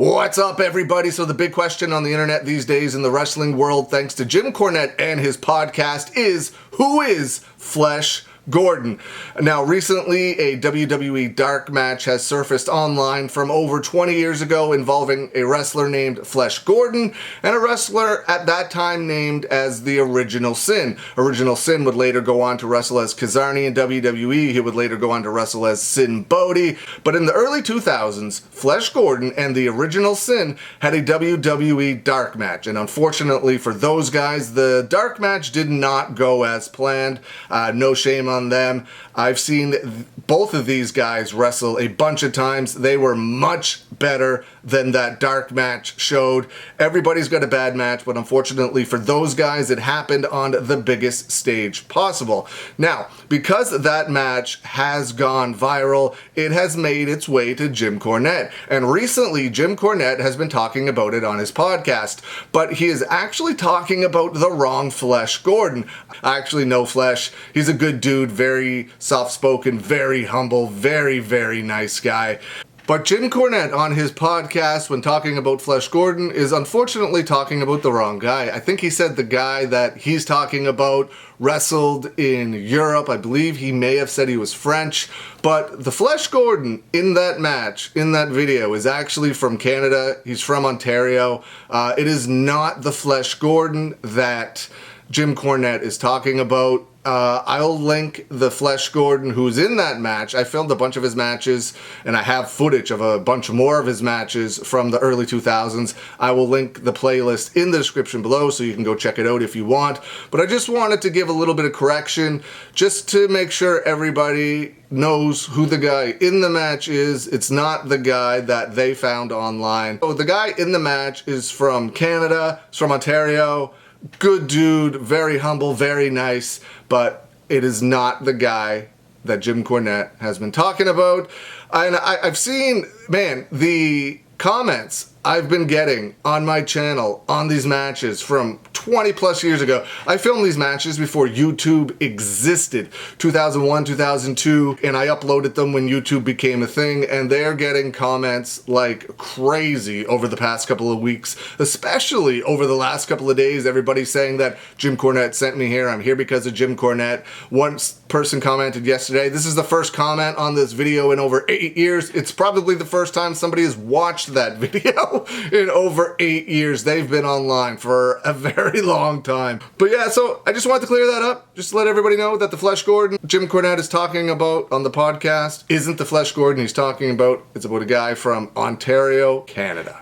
What's up, everybody? So the big question on the internet these days in the wrestling world, thanks to Jim Cornette and his podcast, is who is Flash Gordon? Now, recently, a WWE dark match has surfaced online from over 20 years ago involving a wrestler named Flash Gordon and a wrestler at that time named as the Original Sin. Original Sin would later go on to wrestle as Kazarni in WWE. He would later go on to wrestle as Sin Bodhi. But in the early 2000s, Flash Gordon and the Original Sin had a WWE dark match. And unfortunately for those guys, the dark match did not go as planned. No shame on them. I've seen both of these guys wrestle a bunch of times. They were much better than that dark match showed. Everybody's got a bad match, but unfortunately for those guys, it happened on the biggest stage possible. Now, because that match has gone viral, it has made its way to Jim Cornette. And recently, Jim Cornette has been talking about it on his podcast, but he is actually talking about the wrong Flash Gordon. Actually, no Flash. He's a good dude, very soft-spoken, very humble, very, very nice guy. But Jim Cornette on his podcast when talking about Flash Gordon is unfortunately talking about the wrong guy. I think he said the guy that he's talking about wrestled in Europe. I believe he may have said he was French. But the Flash Gordon in that match, in that video, is actually from Canada. He's from Ontario. It is not the Flash Gordon that Jim Cornette is talking about. I'll link the Flash Gordon who's in that match. I filmed a bunch of his matches, and I have footage of a bunch more of his matches from the early 2000s. I will link the playlist in the description below so you can go check it out if you want. But I just wanted to give a little bit of correction just to make sure everybody knows who the guy in the match is. It's not the guy that they found online. So the guy in the match is from Canada, he's from Ontario. Good dude, very humble, very nice, but it is not the guy that Jim Cornette has been talking about. And I've seen, man, the comments I've been getting on my channel on these matches from 20 plus years ago. I filmed these matches before YouTube existed, 2001, 2002, and I uploaded them when YouTube became a thing, and they're getting comments like crazy over the past couple of weeks, especially over the last couple of days. Everybody's saying that Jim Cornette sent me here. I'm here because of Jim Cornette. One person commented yesterday, this is the first comment on this video in over 8 years. It's probably the first time somebody has watched that video in over 8 years. They've been online for a very long time. But yeah, so I just wanted to clear that up, just to let everybody know that the Flash Gordon Jim Cornette is talking about on the podcast isn't the Flash Gordon he's talking about. It's about a guy from Ontario, Canada.